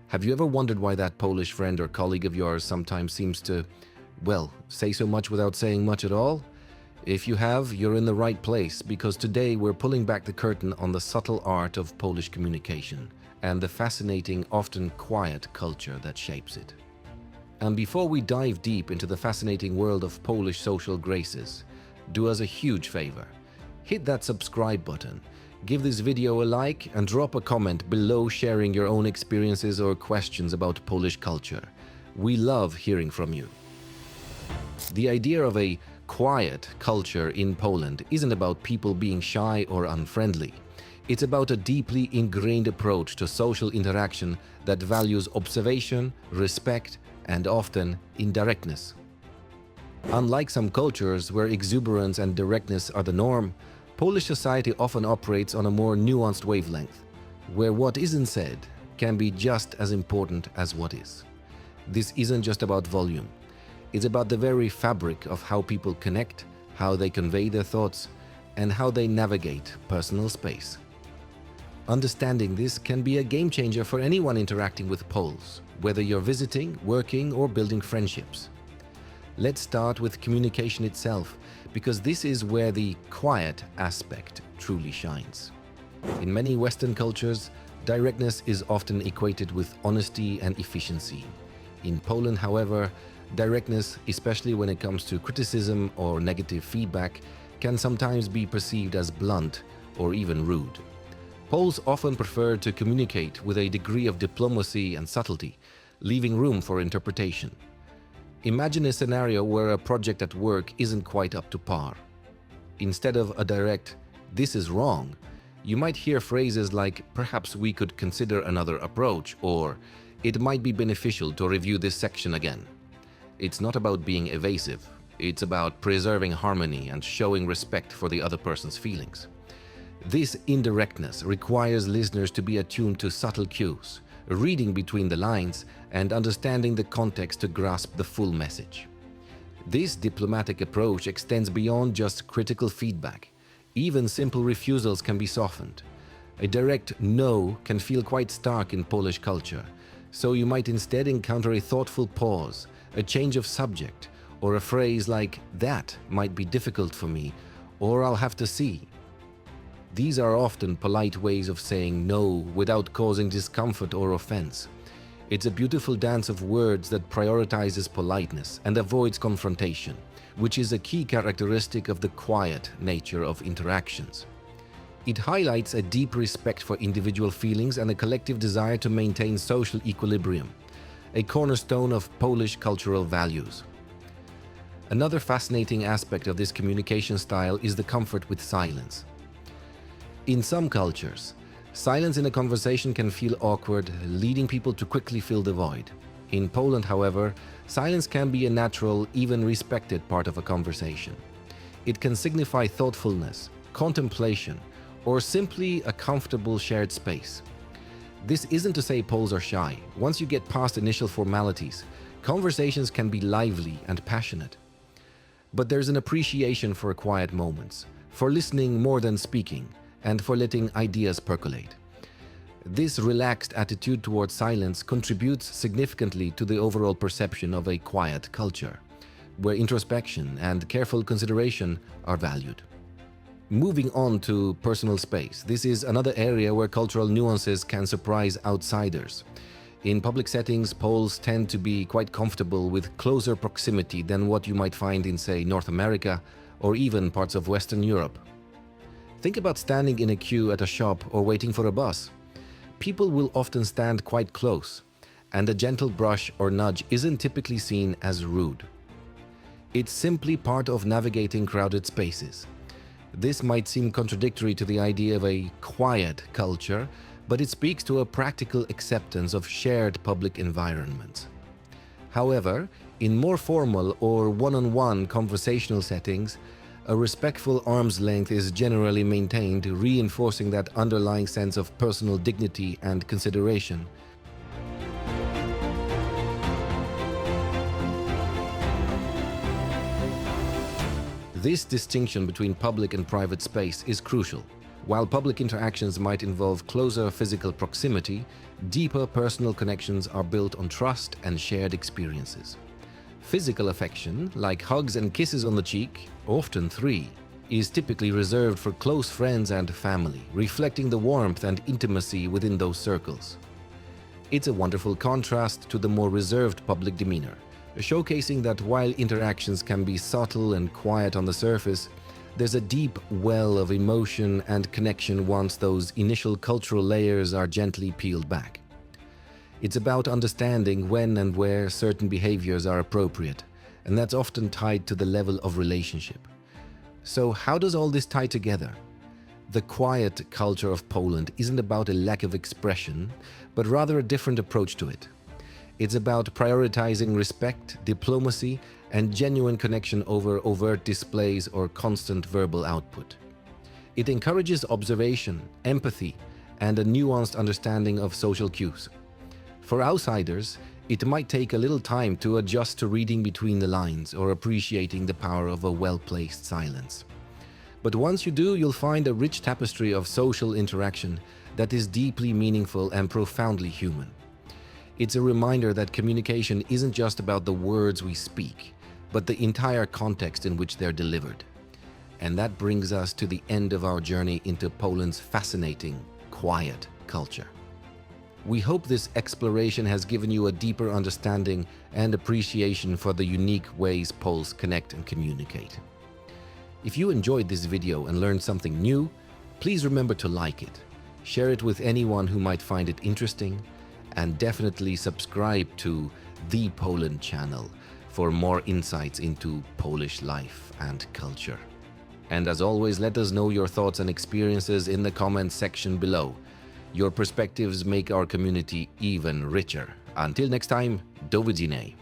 Have you ever wondered why that Polish friend or colleague of yours sometimes seems to, well, say so much without saying much at all? If you have, you're in the right place, because today we're pulling back the curtain on the subtle art of Polish communication and the fascinating, often quiet culture that shapes it. And before we dive deep into the fascinating world of Polish social graces, do us a huge favor. Hit that subscribe button, give this video a like, and drop a comment below sharing your own experiences or questions about Polish culture. We love hearing from you. The idea of a quiet culture in Poland isn't about people being shy or unfriendly. It's about a deeply ingrained approach to social interaction that values observation, respect, and often indirectness. Unlike some cultures where exuberance and directness are the norm, Polish society often operates on a more nuanced wavelength, where what isn't said can be just as important as what is. This isn't just about volume. It's about the very fabric of how people connect, how they convey their thoughts, and how they navigate personal space. Understanding this can be a game changer for anyone interacting with Poles, whether you're visiting, working, or building friendships. Let's start with communication itself, because this is where the quiet aspect truly shines. In many Western cultures, directness is often equated with honesty and efficiency. In Poland, however, directness, especially when it comes to criticism or negative feedback, can sometimes be perceived as blunt or even rude. Poles often prefer to communicate with a degree of diplomacy and subtlety, leaving room for interpretation. Imagine a scenario where a project at work isn't quite up to par. Instead of a direct, "This is wrong," you might hear phrases like, "Perhaps we could consider another approach," or "It might be beneficial to review this section again." It's not about being evasive, it's about preserving harmony and showing respect for the other person's feelings. This indirectness requires listeners to be attuned to subtle cues, reading between the lines, and understanding the context to grasp the full message. This diplomatic approach extends beyond just critical feedback. Even simple refusals can be softened. A direct no can feel quite stark in Polish culture, so you might instead encounter a thoughtful pause, a change of subject, or a phrase like, "That might be difficult for me," or "I'll have to see." These are often polite ways of saying no without causing discomfort or offense. It's a beautiful dance of words that prioritizes politeness and avoids confrontation, which is a key characteristic of the quiet nature of interactions. It highlights a deep respect for individual feelings and a collective desire to maintain social equilibrium, a cornerstone of Polish cultural values. Another fascinating aspect of this communication style is the comfort with silence. In some cultures, silence in a conversation can feel awkward, leading people to quickly fill the void. In Poland, however, silence can be a natural, even respected part of a conversation. It can signify thoughtfulness, contemplation, or simply a comfortable shared space. This isn't to say Poles are shy. Once you get past initial formalities, conversations can be lively and passionate. But there's an appreciation for quiet moments, for listening more than speaking, and for letting ideas percolate. This relaxed attitude towards silence contributes significantly to the overall perception of a quiet culture, where introspection and careful consideration are valued. Moving on to personal space, this is another area where cultural nuances can surprise outsiders. In public settings, Poles tend to be quite comfortable with closer proximity than what you might find in, say, North America or even parts of Western Europe. Think about standing in a queue at a shop or waiting for a bus. People will often stand quite close, and a gentle brush or nudge isn't typically seen as rude. It's simply part of navigating crowded spaces. This might seem contradictory to the idea of a quiet culture, but it speaks to a practical acceptance of shared public environments. However, in more formal or one-on-one conversational settings, a respectful arm's length is generally maintained, reinforcing that underlying sense of personal dignity and consideration. This distinction between public and private space is crucial. While public interactions might involve closer physical proximity, deeper personal connections are built on trust and shared experiences. Physical affection, like hugs and kisses on the cheek, often 3, is typically reserved for close friends and family, reflecting the warmth and intimacy within those circles. It's a wonderful contrast to the more reserved public demeanor, showcasing that while interactions can be subtle and quiet on the surface, there's a deep well of emotion and connection once those initial cultural layers are gently peeled back. It's about understanding when and where certain behaviors are appropriate, and that's often tied to the level of relationship. So how does all this tie together? The quiet culture of Poland isn't about a lack of expression, but rather a different approach to it. It's about prioritizing respect, diplomacy, and genuine connection over overt displays or constant verbal output. It encourages observation, empathy, and a nuanced understanding of social cues. For outsiders, it might take a little time to adjust to reading between the lines or appreciating the power of a well-placed silence. But once you do, you'll find a rich tapestry of social interaction that is deeply meaningful and profoundly human. It's a reminder that communication isn't just about the words we speak, but the entire context in which they're delivered. And that brings us to the end of our journey into Poland's fascinating, quiet culture. We hope this exploration has given you a deeper understanding and appreciation for the unique ways Poles connect and communicate. If you enjoyed this video and learned something new, please remember to like it, share it with anyone who might find it interesting, and definitely subscribe to the Poland channel for more insights into Polish life and culture. And as always, let us know your thoughts and experiences in the comments section below. Your perspectives make our community even richer. Until next time, do widzenia.